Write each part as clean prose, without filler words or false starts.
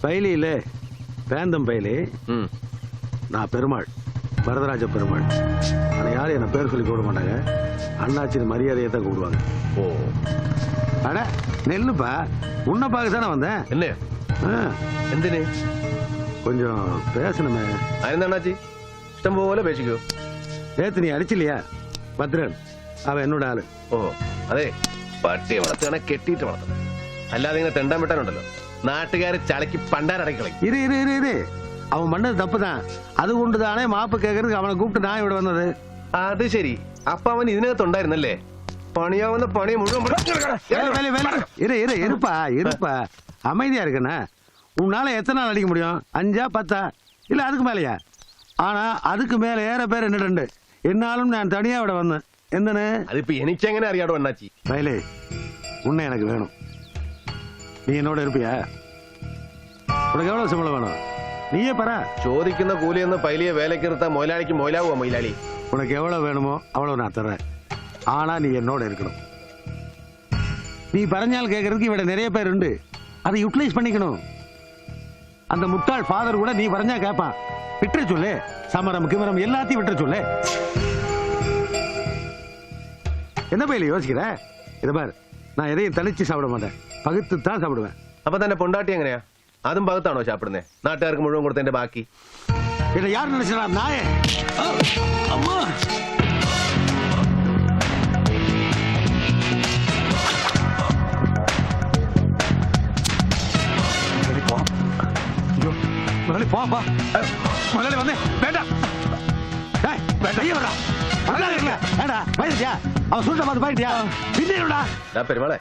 பைலியிலே phantom பைலி. நான் பெருமாள், வரதராஜ பெருமாள். ஆனால் யாரும் என்ன பேர் சொல்லி கூப்பிட மாட்டாங்க, அண்ணாச்சின்னு மரியாதையை தான் கூப்பிடுவாங்க. ஓ அட நெல்லுப்பா, உன்னை பார்க்க தானே வந்தேன். என்ன എന്തിന്? கொஞ்சம் பேசணுமே. അതെന്താ അണ്ണാച്ചി? ഇഷ്ടം പോലെ പേശിക്കോ. நேத்து நீ அடிச்சில்லையா பத்ரன், அவன் என்னோட ஆளு. ഓ അതെ, പട്ടിയെ വളർത്തുകയാണെ കെട്ടിയിട്ട് വളർത്തണം, അല്ലാതെ ഇങ്ങനെ തെണ്ടാൻ വിട്ടാനുണ്ടല്ലോ നാട്ടുകാര് ചളക്കി പണ്ടാരടക്കളി. இரு இரு இரு இரு அவன் பண்ணது தப்பு தான். அது கொண்டுதானே மாப்பு கேட்கறதுக்கு அவனை கூப்பிட்டு நான் ഇവിടെ വന്നത്. അത് ശരി, അപ്പൊ അവൻ ഇതിനകത്തുണ്ടായിരുന്നല്ലേ? പണിയാവുന്ന പണി മുഴുവൻ. இரு இரு இருப்பா இருப்பா, அமைதியா இருக்குண்ணா. உன்னால எத்தனை நாள் அடிக்க முடியும்? 5 10 இல்ல அதுக்கு மேலையா? ஆனா அதுக்கு மேல ஏற பேர் என்னண்டு என்னாலும் நான் தனியா விட வந்தேன். என்னன்னு അതിപ്പോ എനിക്കെങ്ങനെ അറിയാടോ അണ്ണാച്ചി? வயலே, உன்னை எனக்கு வேணும். நீ என்னோட இருப்பியா? உனக்கு எவ்வளவு சம்பளம் வேணும்? நீயே பர. ചോദിക്കുന്ന കൂലിയെന്ന് പൈലിയെ വേലയ്ക്ക് നിർത്താൻ മൊയിലാളിക്ക് മൊയിലാവോ? മൊയിലാളി உனக்கு எவ்வளவு வேணுமோ அவ்வளவு நான் தர்றேன். ஆனா நீ என்னோட இருக்கணும். நீ பறஞ்சால் கேட்கறதுக்கு இவட நிறைய பேர் உண்டு, அதை யூட்டிலைஸ் பண்ணிக்கணும். அந்த முட்டாள் ஃபாதர் கூட நீ பறஞ்சா கேட்பான். விட்டுற சொல்லு, சமரம் கிமரம் எல்லாத்தையும் விட்டுற சொல்லு. என்ன பையில யோசிக்கிற? இதை பாரு, நான் எதையும் தனிச்சு சாப்பிட மாட்டேன், பகுத்து தான் சாப்பிடுவேன். അപ്പൊ തന്നെ പൊണ്ടാട്ടി എങ്ങനെയാ? അതും ഭാഗത്താണോ ചാപ്പിടുന്നേ? നാട്ടുകാർക്ക് മുഴുവൻ കൊടുത്തതിന്റെ ബാക്കി இதை யார் நினைச்சா? நாயே அம்மா. முதலாளி வந்து வேண்டாம் அவன் சொல்ற மாதிரி போயிட்டியா? പെരുമാളെ,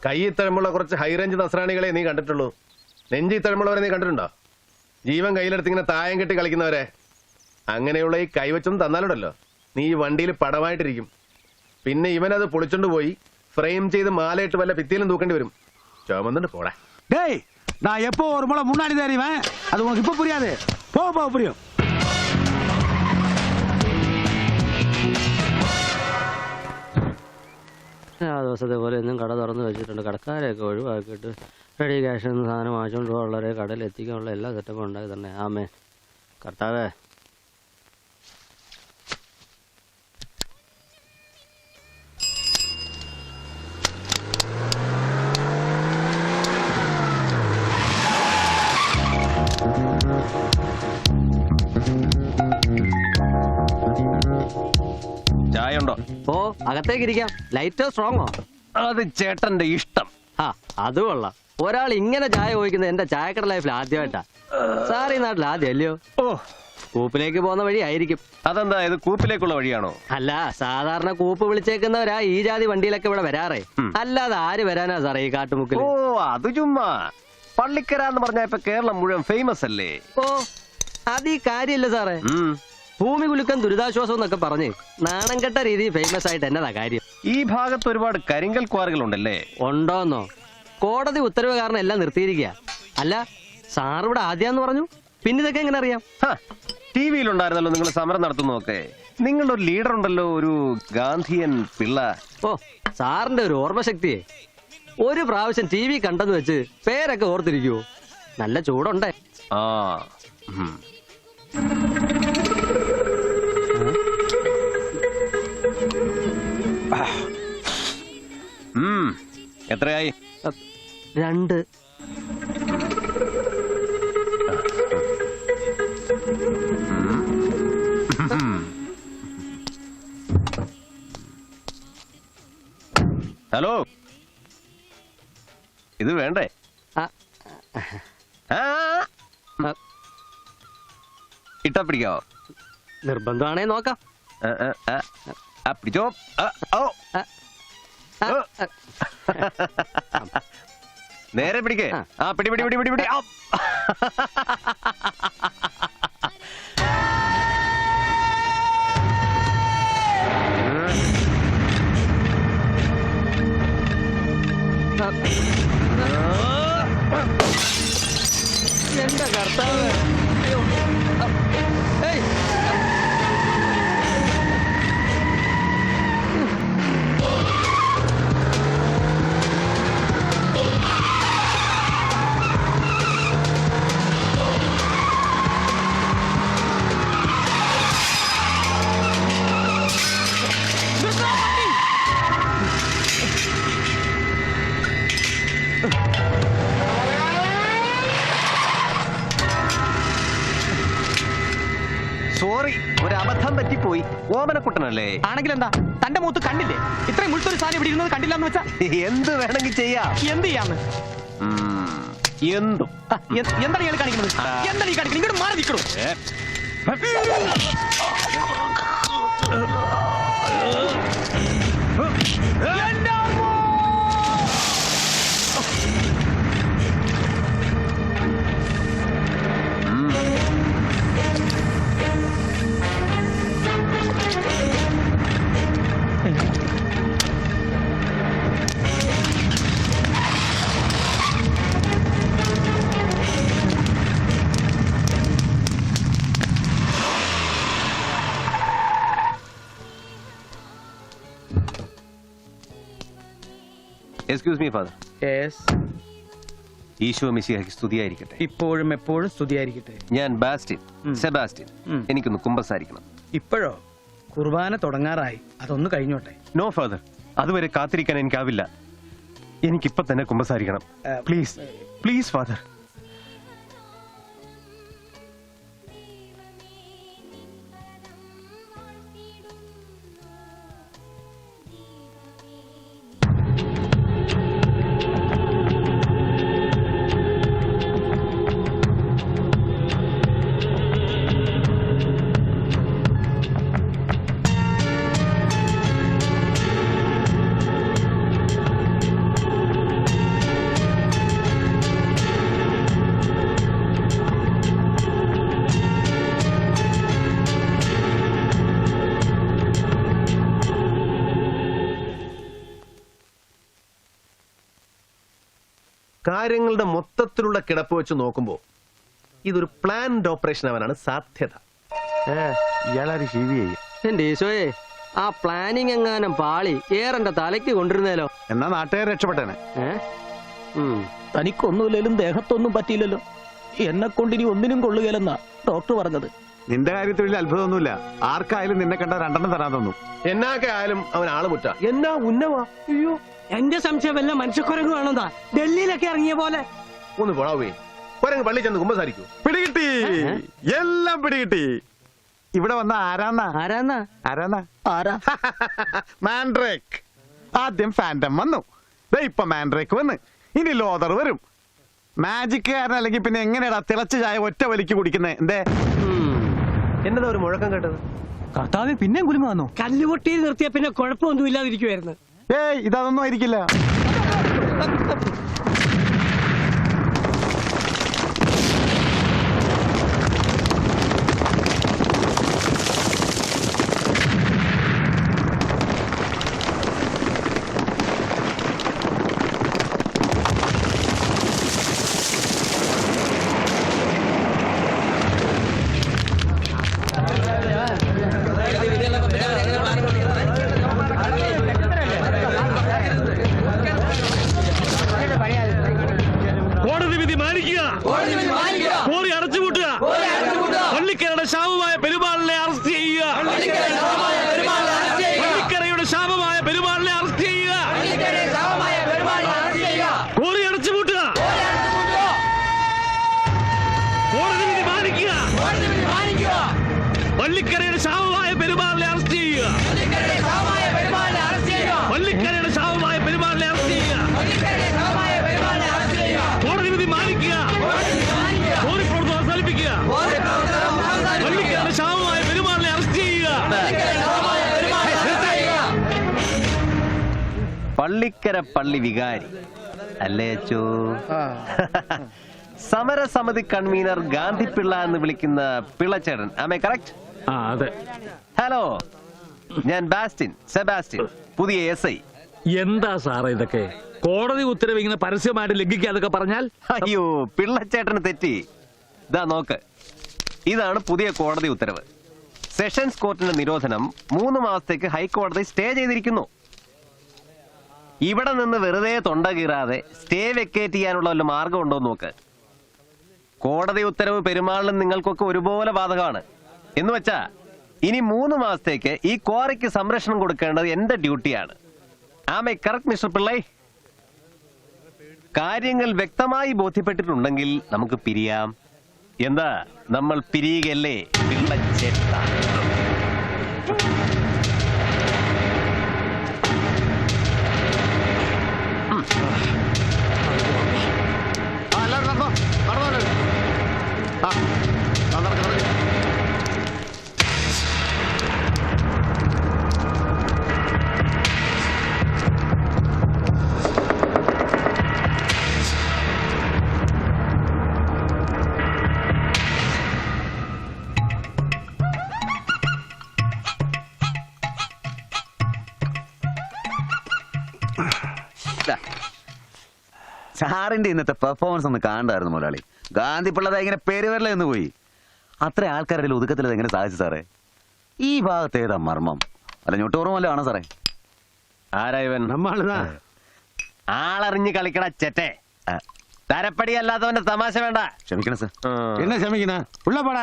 കയ്യിൽ തഴമ്പുള്ള കുറച്ച് ഹൈറേഞ്ച് നസ്രാണികളെ നീ കണ്ടിട്ടുള്ളൂ. നെഞ്ചി തഴമ്പുള്ളവരെ നീ കണ്ടിട്ടുണ്ടോ? ജീവൻ കയ്യിലെടുത്ത് ഇങ്ങനെ തായം കെട്ടി കളിക്കുന്നവരെ. അങ്ങനെയുള്ള ഈ കൈവച്ചൊന്നും തന്നാലുണ്ടല്ലോ, നീ ഈ വണ്ടിയിൽ പടമായിട്ടിരിക്കും. പിന്നെ ഇവനത് പൊളിച്ചോണ്ട് പോയി ഫ്രെയിം ചെയ്ത് മാലയിട്ട് വല്ല ഭിത്തിയിലും തൂക്കേണ്ടി വരും. ചുമന്നിട്ട് പോടാ. டேய், நான் எப்போ ஒரு முறை முன்னாடி தெரியுவேன், அது உனக்கு இப்ப புரியாது. போ புரியும். ആ ദിവസത്തെ പോലെ ഇന്നും കട തുറന്ന് വെച്ചിട്ടുണ്ട്. കടക്കാരെയൊക്കെ ഒഴിവാക്കിയിട്ട് റെഡി ക്യാഷിൽ നിന്ന് സാധനം വാങ്ങിച്ചുകൊണ്ട് ഉള്ളവരെ കടയിൽ എത്തിക്കാനുള്ള എല്ലാ സെറ്റപ്പും ഉണ്ടാക്കി തന്നെ. ആമേ കർത്താവേ. ചായ ഉണ്ടോ? ഓ, അകത്തേക്ക് ഇരിക്കാം. ലൈറ്റോ സ്ട്രോങ്ങോ? അത് ചേട്ടന്റെ ഇഷ്ടം. ആ, അത് കൊള്ളാം. ഒരാൾ ഇങ്ങനെ ചായ ചോദിക്കുന്നത് എന്റെ ചായക്കട ലൈഫിൽ ആദ്യമായിട്ടാ. സാർ ഈ നാട്ടിൽ ആദ്യം അല്ലയോ? ഓ, കൂപ്പിലേക്ക് പോകുന്ന വഴി ആയിരിക്കും. അതെന്താ, ഇത് കൂപ്പിലേക്കുള്ള വഴിയാണോ? അല്ല, സാധാരണ കൂപ്പ് വിളിച്ചേക്കുന്നവരാ ഈ ജാതി വണ്ടിയിലൊക്കെ ഇവിടെ വരാറേ. അല്ലാതെ ആര് വരാനാ സാറേ ഈ കാട്ടുമുക്കിൽ? ഓ, അത് ചുമ്മാ. പള്ളിക്കര എന്ന് പറഞ്ഞ ഇപ്പൊ കേരളം മുഴുവൻ ഫേമസ് അല്ലേ? ഓ, അത് ഈ കാര്യമില്ല സാറേ. ഭൂമി കുലുക്കം ദുരിതാശ്വാസം എന്നൊക്കെ പറഞ്ഞ് നാണം കെട്ട രീതി ഫേമസ് ആയിട്ട് എന്നതാ കാര്യം? ഈ ഭാഗത്ത് ഒരുപാട് കരിങ്കൽ ക്വാറികൾ ഉണ്ടല്ലേ? ഉണ്ടോന്നോ? കോടതി ഉത്തരവ് കാരണം എല്ലാം നിർത്തിയിരിക്കുക. അല്ല, സാർ ഇവിടെ ആദ്യാന്ന് പറഞ്ഞു, പിന്നെ ഇതൊക്കെ എങ്ങനെ അറിയാം? ടി വിയിലുണ്ടായിരുന്നല്ലോ നിങ്ങൾ സമരം നടത്തുന്നതൊക്കെ. നിങ്ങളുടെ ഒരു ലീഡർ ഉണ്ടല്ലോ, ഒരു ഗാന്ധിയൻ പിള്ള. ഓ, സാറിന്റെ ഒരു ഓർമ്മശക്തിയെ. ഒരു പ്രാവശ്യം ടി വി കണ്ടെന്ന് വെച്ച് പേരൊക്കെ ഓർത്തിരിക്കുവോ? നല്ല ചൂടുണ്ടേ. ആ, എത്രയായി? 2. ഹലോ, ഇത് വേണ്ടേ? ഇട്ടാ പിടിക്കാവോ? നിർബന്ധമാണേ നോക്കാം. പിടിച്ചോ. നേരെ പിടിക്കേ. ആ, പിടി പിടി പിടി പിടി പിടി. എന്റെ കർത്താവ്. ഓമനക്കുട്ടനല്ലേ? ആണെങ്കിൽ എന്താ, തന്റെ മൂത്ത് കണ്ടില്ലേ? ഇത്രയും മുഴുത്തൊരു സാധനം ഇവിടെ ഇരുന്നത് കണ്ടില്ല എന്ന് വെച്ചാ എന്ത് വേണമെങ്കിൽ ചെയ്യാം. എന്ത് ചെയ്യാന്ന്? എന്തും. എന്താണ് ഇയാൾ കാണിക്കുന്നത്? എന്താണ് ഈ കാണിക്കുന്നത്? ഇങ്ങോട്ട് മാറി നിൽക്കണോ? Excuse me father. ഈശോ മിശിഹായ്ക്ക് സ്തുതിയായിരിക്കട്ടെ. ഇപ്പോഴും എപ്പോഴും സ്തുതിയായിരിക്കട്ടെ. ഞാൻ ബാസ്റ്റിൻ, സെബാസ്റ്റ്യൻ. എനിക്കൊന്ന് കുമ്പസാരിക്കണം. ഇപ്പോഴോ? കുർബാന തുടങ്ങാറായി, അതൊന്ന് കഴിഞ്ഞോട്ടെ. നോ ഫാദർ, അതുവരെ കാത്തിരിക്കാൻ എനിക്കാവില്ല. എനിക്കിപ്പൊ തന്നെ കുമ്പസാരിക്കണം. Please please father. കാര്യങ്ങളുടെ മൊത്തത്തിലുള്ള കിടപ്പ് വെച്ച് നോക്കുമ്പോൾ ഇതൊരു പ്ലാൻഡ് ഓപ്പറേഷൻ ആവാനാണ് സാധ്യത. ഇയാളാര് ശിവിയെ? എന്റെ ഈശോയെ, ആ പ്ലാനിങ് എങ്ങാനും പാളി ഏറെന്റെ തലയ്ക്ക് കൊണ്ടിരുന്നേലോ. എന്നാ നാട്ടുകാർ രക്ഷപ്പെട്ടനെ. തനിക്കൊന്നുമില്ലേലും ദേഹത്തൊന്നും പറ്റിയില്ലല്ലോ. എന്നെ കൊണ്ടിനി ഒന്നിനും കൊള്ളുകയില്ലെന്നാ ഡോക്ടർ പറഞ്ഞത്. നിന്റെ കാര്യത്തിൽ വലിയ അത്ഭുതമൊന്നുമില്ല. ആർക്കായാലും നിന്നെ കണ്ട രണ്ടെണ്ണം തരാൻ തോന്നും. എന്നൊക്കെ ആയാലും അവൻ ആള് മുറ്റ. എന്നാ ഉന്നവാ? അയ്യോ, എന്റെ സംശയം വല്ല മനുഷ്യക്കുരങ്ങുവാണെന്നാ ഡൽഹിയിലൊക്കെ ഇറങ്ങിയ പോലെ. ഒന്ന് പോടാവേ. കുരങ്ങ് പള്ളി ചെന്ന് കുമ്പസാരിക്കൂ. പിടികിട്ടി, എല്ലാം പിടികിട്ടി. ഇവിടെ വന്ന ആരാന്നാ മാൻഡ്രേക്ക്. ആദ്യം ഫാൻറ്റം വന്നു, ഇപ്പൊ മാൻഡ്രേക്ക് വന്ന്, ഇനി ലോതർ വരും. മാജിക്കാരനല്ലെങ്കിൽ പിന്നെ എങ്ങനെയാടാ തിളച്ച ചായ ഒറ്റ വലിക്ക് കുടിക്കുന്നേ? എന്തേ എന്നതാ ഒരു മുഴക്കം കേട്ടത്? കർത്താവ് പിന്നെയും കുലുമ വന്നു. കല്ലുപൊട്ടിയിൽ നിർത്തിയ പിന്നെ കുഴപ്പമൊന്നും ഇല്ലാതിരിക്കുവായിരുന്നു. ഏയ്, ഇതൊന്നും ആയിരിക്കില്ല. കോറി അടച്ചുപൂട്ടുക. പള്ളിക്കരയുടെ ശാപമായ പെരുമാളിനെ അറസ്റ്റ് ചെയ്യുക. പള്ളിക്കരയുടെ ശാപമായ പെരുമാളിനെ അറസ്റ്റ് ചെയ്യുക. കോറി അടച്ചുപൂട്ടുക. കോടതി വിധി മാനിക്കുക. പള്ളിക്കരയുടെ ശാപമായ പെരുമാളിനെ അറസ്റ്റ് ചെയ്യുക. പള്ളിക്കരയുടെ ശാപമായ പെരുമാളിനെ അറസ്റ്റ് ചെയ്യുക. കോടതി വിധി മാനിക്കുക. കോറി പ്രവർത്തനം അവസാനിപ്പിക്കുക. പള്ളിക്കരയുടെ ശാപമായ പെരുമാളിനെ അറസ്റ്റ് ചെയ്യുക. പള്ളിക്കര പള്ളി വികാരി അല്ലേ അച്ചോ? സമരസമിതി കൺവീനർ ഗാന്ധിപിള്ള എന്ന് വിളിക്കുന്ന പിള്ളച്ചേട്ടൻ. ആമേ കറക്റ്റ്? അതെ. ഹലോ, ഞാൻ ബാസ്റ്റിൻ, സെബാസ്റ്റ്യൻ, പുതിയ SI. എന്താ സാറേ ഇതൊക്കെ? കോടതി ഉത്തരവ് ഇങ്ങനെ പരസ്യമായിട്ട് ലംഘിക്കാതൊക്കെ പറഞ്ഞാൽ? അയ്യോ, പിള്ളച്ചേട്ടന് തെറ്റി. ഇതാ നോക്ക്, ഇതാണ് പുതിയ കോടതി ഉത്തരവ്. സെഷൻസ് കോർട്ടിന്റെ നിരോധനം 3 മാസത്തേക്ക് ഹൈക്കോടതി സ്റ്റേ ചെയ്തിരിക്കുന്നു. ഇവിടെ നിന്ന് വെറുതെ തൊണ്ട കീറാതെ സ്റ്റേ വെക്കേറ്റ് ചെയ്യാനുള്ള വല്ല മാർഗം ഉണ്ടോ നോക്ക്. കോടതി ഉത്തരവ് പെരുമാളിനും നിങ്ങൾക്കൊക്കെ ഒരുപോലെ ബാധകമാണ്. എന്ന് വെച്ചാ ഇനി 3 മാസത്തേക്ക് ഈ ക്വാറിക്ക് സംരക്ഷണം കൊടുക്കേണ്ടത് എന്റെ ഡ്യൂട്ടിയാണ്. ആമേ കറക്റ്റ് മിസ്റ്റർ പിള്ളൈ? കാര്യങ്ങൾ വ്യക്തമായി ബോധ്യപ്പെട്ടിട്ടുണ്ടെങ്കിൽ നമുക്ക് പിരിയാം. എന്താ, നമ്മൾ പിരിയുകയല്ലേ പിള്ളച്ചേട്ടാ? സാറിന്റെ ഇന്നത്തെ പെർഫോമൻസ് ഒന്ന് കാണണ്ടായിരുന്നു മുതലാളി. ഗാന്ധി പിള്ളേർ ഇങ്ങനെ പെരുവരല എന്ന് പോയി. അത്ര ആൾക്കാരുടെ ഒതുക്കത്തിൽ എങ്ങനെ സാധിച്ചു സാറേ? ഈ ഭാഗത്ത് ഏതാ മർമ്മം? അല്ല ഞൊട്ടോറുമല്ലോ ആണോ സാറേ? ആരായവൻ? നമ്മളാ ആളറിഞ്ഞ് കളിക്കട ചെറ്റേ. തരപ്പടി അല്ലാത്തവന്റെ തമാശ വേണ്ട. ക്ഷമിക്കണം സാർ. என்ன சமைக்கணும் உள்ள போட.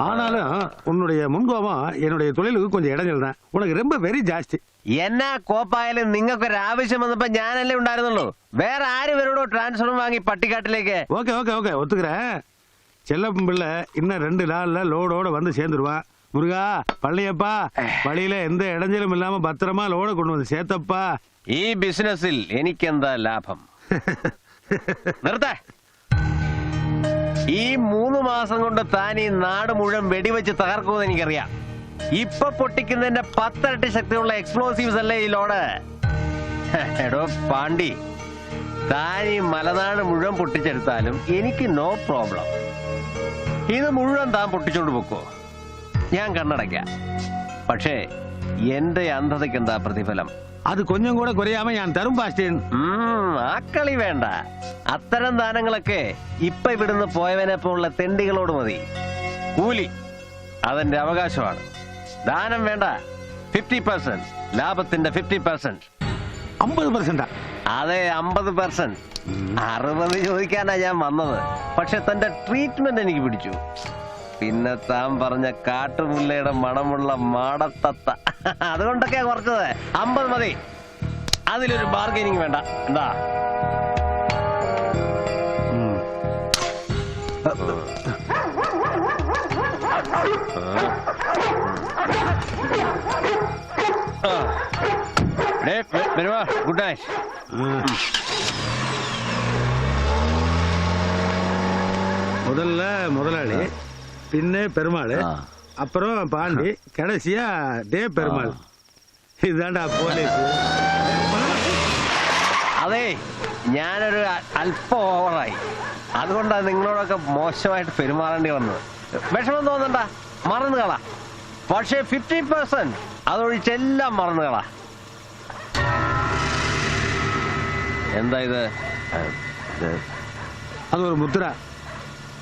ஆனாலும் உன்னுடைய முன்கோபம் என்னுடைய தொழிலுக்கு கொஞ்சம் இடைஞ்சல் தான். உனக்கு ரொம்ப வெறி ஜாஸ்தி. എന്നാ കോപ്പായാലും നിങ്ങൾക്കൊരു ആവശ്യം വന്നപ്പോ ഞാനല്ലേ ഉണ്ടായിരുന്നുള്ളൂ. വേറെ ആര് വരോടോ ട്രാൻസ്ഫർ വാങ്ങി പട്ടിക്കാട്ടിലേക്ക്? ஓகே ஓகே ஓகே ஒத்துக்கிறேன். செல்லப்பன் பிள்ளை இன்னும் 2 நாள்ல லோடோட வந்து சேர்ந்துருவான். முருகா பள்ளியப்பா வழியில எந்த இடைஞ்சலும் இல்லாம பத்திரமா லோட கொண்டு வந்து சேர்த்தப்பா. ഈ ബിസിനസ്സിൽ എനിക്കെന്താ ലാഭം? നിർത്ത. ഈ 3 മാസം കൊണ്ട് താൻ ഈ നാട് മുഴുവൻ വെടിവെച്ച് തകർക്കുമെന്ന് എനിക്കറിയാം. ഇപ്പൊ പൊട്ടിക്കുന്നതിന്റെ 10 ഇരട്ടി ശക്തിയുള്ള എക്സ്പ്ലോസീവ്സ് അല്ലേ ഈ ലോഡ്? എടോ പാണ്ടി, താൻ ഈ മലനാട് മുഴുവൻ പൊട്ടിച്ചെടുത്താലും എനിക്ക് നോ പ്രോബ്ലം. ഇത് മുഴുവൻ താൻ പൊട്ടിച്ചോണ്ട് പോക്കോ, ഞാൻ കണ്ണടയ്ക്കാം. പക്ഷേ എന്റെ അന്ധതയ്ക്ക് എന്താ പ്രതിഫലം? அது கொஞ்சம் கூட குறையாம ഞാൻ തരും പാസ്റ്റേൻ. ആ കളി വേണ്ട. അത്തരം ദാനങ്ങളൊക്കെ ഇപ്പൊ ഇവിടുന്ന് പോയവനെ പോലുള്ള തെണ്ടികളോട് മതി. കൂലി അതെന്റെ അവകാശമാണ്. ദാനം വേണ്ട. 50%, ലാഭത്തിന്റെ 50%. 50%. അതെ, 50%. 60 ചോദിക്കാനാ ഞാൻ വന്നത്. പക്ഷെ തന്റെ ട്രീറ്റ്മെന്റ് എനിക്ക് പിടിച്ചു. പിന്നെ താൻ പറഞ്ഞ കാട്ടുമുല്ലയുടെ മണമുള്ള മാടത്തത്ത, അതുകൊണ്ടൊക്കെയാ കുറച്ചത്. 50 മതി. അതിലൊരു ബാർഗൈനിങ് വേണ്ട. എന്താ? Good night. முதல்ல முதலாளி, பின்ன பெருமாள், அப்புறம் பாண்டி, கடைசியா டே பெருமாள். ഇതാണ്ടാ പോലീസ്. അതെ, ഞാനൊരു അല്പം ഓവറായി. അതുകൊണ്ടാണ് നിങ്ങളോടൊക്കെ മോശമായിട്ട് പെരുമാറേണ്ടി വന്നത്. വിഷമം തോന്നണ്ട, മറന്നു കള. പക്ഷേ 50% അതൊഴിച്ചെല്ലാം മറന്നു കള. എന്താ ഇത്? അതൊരു മുദ്ര,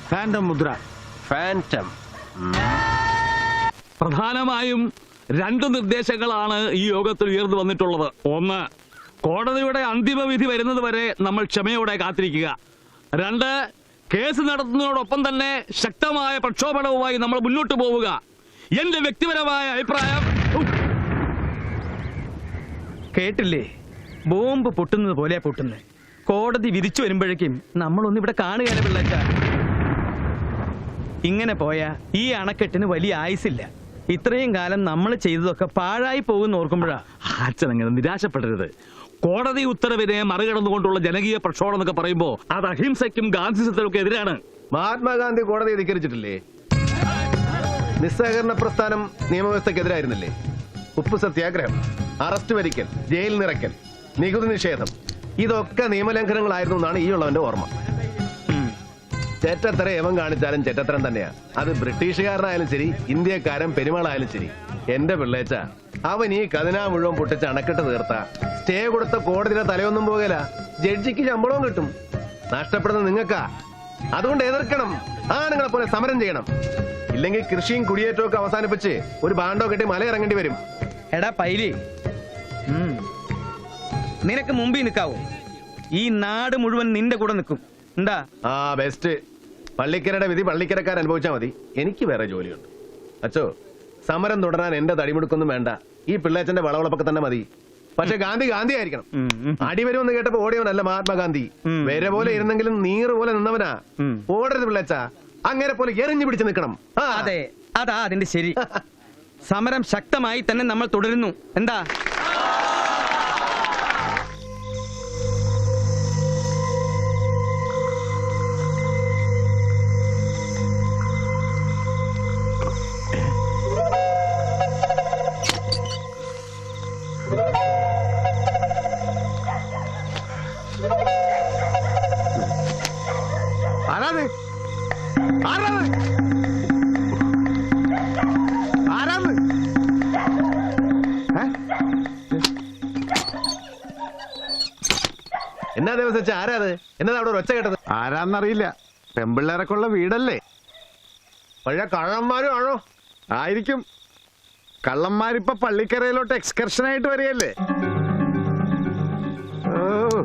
ഫാൻറ്റം മുദ്ര. ഫാൻറ്റം. പ്രധാനമായും 2 നിർദ്ദേശങ്ങളാണ് ഈ യോഗത്തിൽ ഉയർന്നു വന്നിട്ടുള്ളത്. 1, കോടതിയുടെ അന്തിമ വിധി വരുന്നത് വരെ നമ്മൾ ക്ഷമയോടെ കാത്തിരിക്കുക. 2, കേസ് നടത്തുന്നതോടൊപ്പം തന്നെ ശക്തമായ പ്രക്ഷോഭണവുമായി നമ്മൾ മുന്നോട്ട് പോവുക. എന്റെ വ്യക്തിപരമായ അഭിപ്രായം. കേട്ടില്ലേ? ബോംബ് പൊട്ടുന്നത് പോലെയാ പൊട്ടുന്നത്. കോടതി വിധിച്ചു വരുമ്പോഴേക്കും നമ്മളൊന്നും ഇവിടെ കാണുകയല്ല പിള്ളേച്ച. ഇങ്ങനെ പോയാ ഈ അണക്കെട്ടിന് വലിയ ആയുസില്ല. ഇത്രയും കാലം നമ്മൾ ചെയ്തതൊക്കെ പാഴായി പോകുന്ന ഓർക്കുമ്പോഴാ. അച്ഛൻ അങ്ങനെ നിരാശപ്പെടരുത്. കോടതി ഉത്തരവിനെ മറികടന്നുകൊണ്ടുള്ള ജനകീയ പ്രക്ഷോഭം എന്നൊക്കെ പറയുമ്പോ അത് അഹിംസയ്ക്കും ഗാന്ധിസത്തിനും എതിരാണ്. മഹാത്മാഗാന്ധി കോടതിയെ ധിക്കരിച്ചിട്ടില്ലേ? നിസ്സഹകരണ പ്രസ്ഥാനം നിയമവ്യവസ്ഥക്കെതിരായിരുന്നില്ലേ? ഉപ്പ് സത്യാഗ്രഹം, അറസ്റ്റ് വരിക്കൽ, ജയിൽ നിറയ്ക്കൽ, നികുതി നിഷേധം, ഇതൊക്കെ നിയമലംഘനങ്ങളായിരുന്നു എന്നാണ് ഈ ഉള്ളവന്റെ ഓർമ്മ. ചെറ്റത്തര എവൻ കാണിച്ചാലും ചെറ്റത്തരം തന്നെയാ. അത് ബ്രിട്ടീഷുകാരനായാലും ശരി, ഇന്ത്യക്കാരൻ പെരുമാളായാലും ശരി. എന്റെ പിള്ളേച്ച, അവൻ ഈ കതിനാ മുഴുവൻ പൊട്ടിച്ച് അണക്കെട്ട് തീർത്ത സ്റ്റേ കൊടുത്ത കോടതിയുടെ തലയൊന്നും പോകല. ജഡ്ജിക്ക് ശമ്പളവും കിട്ടും. നഷ്ടപ്പെടുന്നത് നിങ്ങൾക്കാ. അതുകൊണ്ട് എതിർക്കണം. ആണുങ്ങളെ പോലെ സമരം ചെയ്യണം. ഇല്ലെങ്കിൽ കൃഷിയും കുടിയേറ്റവും ഒക്കെ അവസാനിപ്പിച്ച് ഒരു ബാണ്ടോ കെട്ടി മലയിറങ്ങേണ്ടി വരും. എടാ പൈലി, നിനക്ക് മുമ്പിൽ നിൽക്കാവോ? ഈ നാട് മുഴുവൻ നിന്റെ കൂടെ നിൽക്കും. എന്താ? ആ ബെസ്റ്റ്. പള്ളിക്കരയുടെ വിധി പള്ളിക്കരക്കാർ അനുഭവിച്ചാൽ മതി. എനിക്ക് വേറെ ജോലിയുണ്ട്. അച്ചോ, സമരം തുടരാൻ എന്റെ തടിമുടുക്കൊന്നും വേണ്ട. ഈ പിള്ളേച്ചന്റെ വളവളപ്പൊക്കെ തന്നെ മതി. പക്ഷെ ഗാന്ധി ഗാന്ധി ആയിരിക്കണം. അടിവരുമെന്ന് കേട്ടപ്പോ ഓടിയവനല്ല മഹാത്മാഗാന്ധി. വേറെ പോലെ ഇരുന്നെങ്കിലും നീറ് പോലെ നിന്നവനാ. ഓടരുത് പിള്ളേച്ച, അങ്ങനെ പോലെ എറിഞ്ഞു പിടിച്ച് നിൽക്കണം. അതെ, അതാ അതിന്റെ ശരി. സമരം ശക്തമായി തന്നെ നമ്മൾ തുടരുന്നു. എന്താ? ആരാണ്? ആരാണ്? ആരാണ്? എന്നാ ദിവസം വെച്ചാ ആരാ അത്? എന്നതാ അവിടെ ഒരു ഒച്ച കേട്ടത്? ആരാന്നറിയില്ല, പെമ്പിള്ളേരൊക്കെ ഉള്ള വീടല്ലേ. പഴയ കള്ളന്മാരും ആണോ? ആയിരിക്കും. കള്ളന്മാരിപ്പൊ പള്ളിക്കരയിലോട്ട് എക്സ്കർഷനായിട്ട് വരികയല്ലേ. ഓ